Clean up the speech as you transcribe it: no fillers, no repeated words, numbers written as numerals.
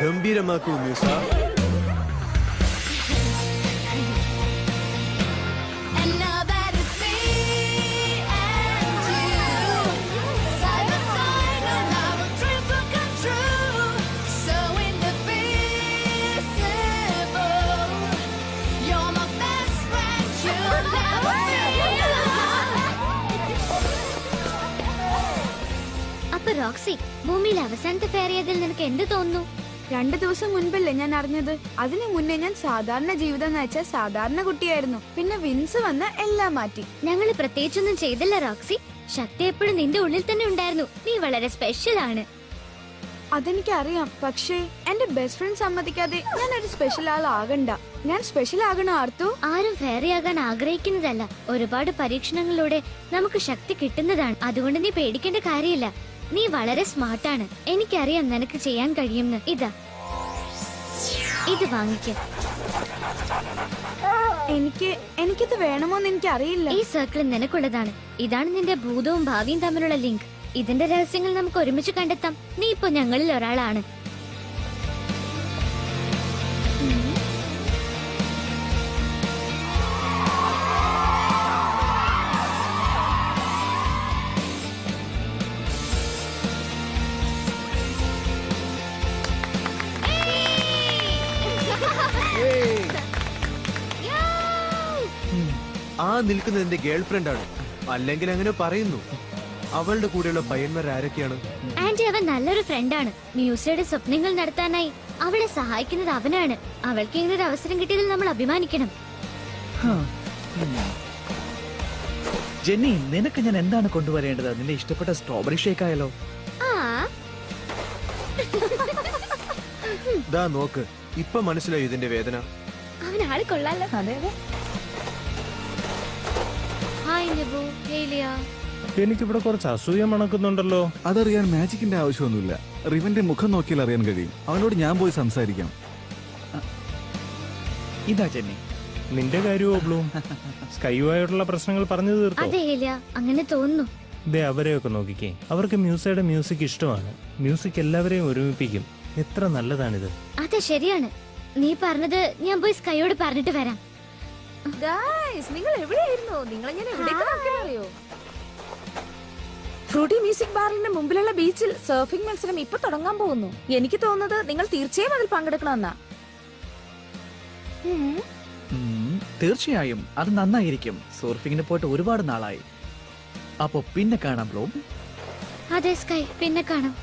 ഗംഭീരമാക്കൂ Musa. റോക്സി, ഭൂമിയിൽ അവസാനത്തെ ഫെയറിയതിൽ നിനക്ക് എന്ത് തോന്നുന്നു? 2 ദിവസം മുൻപല്ലേ ഞാൻ അറിഞ്ഞത്. അതിനു മുന്നേ ഞാൻ സാധാരണ ജീവിതം നയിച്ച സാധാരണ കുട്ടിയായിരുന്നു. പിന്നെ വിൻസ് വന്ന് എല്ലാം മാറ്റി. ഞങ്ങള് പ്രത്യേകിച്ചൊന്നും ചെയ്തില്ല റോക്സി. ശക്തി എപ്പോഴും നിന്റെ ഉള്ളിൽ തന്നെ ഉണ്ടായിരുന്നു. നീ വളരെ സ്പെഷ്യൽ ആണ്. അതെനിക്കറിയാം. പക്ഷേ എന്റെ ബെസ്റ്റ് ഫ്രണ്ട് സമ്മതിക്കാതെ ഞാൻ ഒരു സ്പെഷ്യൽ ആളാകണ്ട. ഞാൻ സ്പെഷ്യൽ ആകണോ ആർത്തു? ആരും ഫെയറി ആകാൻ ആഗ്രഹിക്കുന്നതല്ല. ഒരുപാട് പരീക്ഷണങ്ങളിലൂടെ നമുക്ക് ശക്തി കിട്ടുന്നതാണ്. അതുകൊണ്ട് നീ പേടിക്കേണ്ട കാര്യമില്ല. നീ വളരെ സ്മാർട്ടാണ്. എനിക്കറിയാം നിനക്ക് ചെയ്യാൻ കഴിയുമെന്ന്. ഇത് വാങ്ങിക്ക. എനിക്കിത് വേണമോന്ന് എനിക്കറിയില്ല. ഈ സർക്കിൾ നിനക്കുള്ളതാണ്. ഇതാണ് നിന്റെ ഭൂതവും ഭാവിയും തമ്മിലുള്ള ലിങ്ക്. ഇതിന്റെ രഹസ്യങ്ങൾ നമുക്ക് ഒരുമിച്ച് കണ്ടെത്താം. നീ ഇപ്പൊ ഞങ്ങളിൽ ഒരാളാണ്. ആ നിൽക്കുന്നത് എന്റെ ഗേൾ ഫ്രണ്ട് ആണ്. അല്ലെങ്കിൽ അങ്ങനെ പറയുന്നു. അവളുടെ കൂടെയുള്ള പയ്യന്മാർ ആരൊക്കെയാണ്? ആന്റി, അവൻ നല്ലൊരു ഫ്രണ്ടാണ്. മ്യൂസിയുടെ സ്വപ്നങ്ങൾ നടത്താനായി അവളെ സഹായിക്കുന്നത് അവനാണ്. അവൾക്ക് ഇങ്ങനെ ഒരു അവസരം കിട്ടിയതിൽ നമ്മൾ അഭിമാനിക്കണം. ജെന്നി, നിനക്ക് ഞാൻ എന്താണ് കൊണ്ടുവരേണ്ടത്? നിന്റെ ഇഷ്ടപ്പെട്ട സ്ട്രോബെറി ഷേക്ക് ആയാലോ? ദാ നോക്ക്, ഇപ്പൊ മനസ്സിലായി ഇതിന്റെ വേദന. അവനാള് കൊള്ളാലോ. അതെ അതെ. എനിക്കിവിടെ കുറച്ച് അസൂയ മണക്കുന്നുണ്ടല്ലോ. അതറിയാൻ മാജിക്കിന്റെ ആവശ്യമൊന്നുമില്ല. റിവന്റെ മുഖം നോക്കിയാൽ അറിയാൻ കഴിയും. അവനോട് ഞാൻ പോയി സംസാരിക്കാം. ഇതാ ജെന്നി. നിന്റെ കാര്യമോ ബ്ലൂം? സ്കൈയുമായിട്ടുള്ള പ്രശ്നങ്ങൾ പറഞ്ഞു തീർത്തോ? അതെ ഏലിയ, അങ്ങനെ തോന്നുന്നു. ദേ അവരെയൊക്കെ നോക്കിക്കേ. അവർക്ക് മ്യൂസയുടെ മ്യൂസിക് ഇഷ്ടമാണ്. മ്യൂസിക് എല്ലാവരെയും ഒരുമിപ്പിക്കും. എത്ര നല്ലതാണിത്. അതെ, ശരിയാണ്. നീ പറഞ്ഞത് ഞാൻ പോയി സ്കൈയോട് പറഞ്ഞിട്ട് വരാം. നിങ്ങൾ എവിടെയായിരുന്നു? നിങ്ങളെ ഞാൻ എവിടേക്ക് നോക്കിയെന്നറിയോ? ഫ്രൂട്ടി മ്യൂസിക് ബാറിന്റെ മുമ്പിലുള്ള ബീച്ചിൽ സർഫിംഗ് മത്സരം ഇപ്പൊ തുടങ്ങാൻ പോകുന്നു. എനിക്ക് തോന്നുന്നത് നിങ്ങൾ തീർച്ചയായും അതിൽ പങ്കെടുക്കണമെന്നാ. തീർച്ചയായും അത് നന്നായിരിക്കും. സർഫിങ്ങിന് പോയിട്ട് ഒരുപാട് നാളായി. അപ്പൊ പിന്നെ കാണാം ബ്ലൂം. അതെ സ്കൈ, പിന്നെ കാണാം.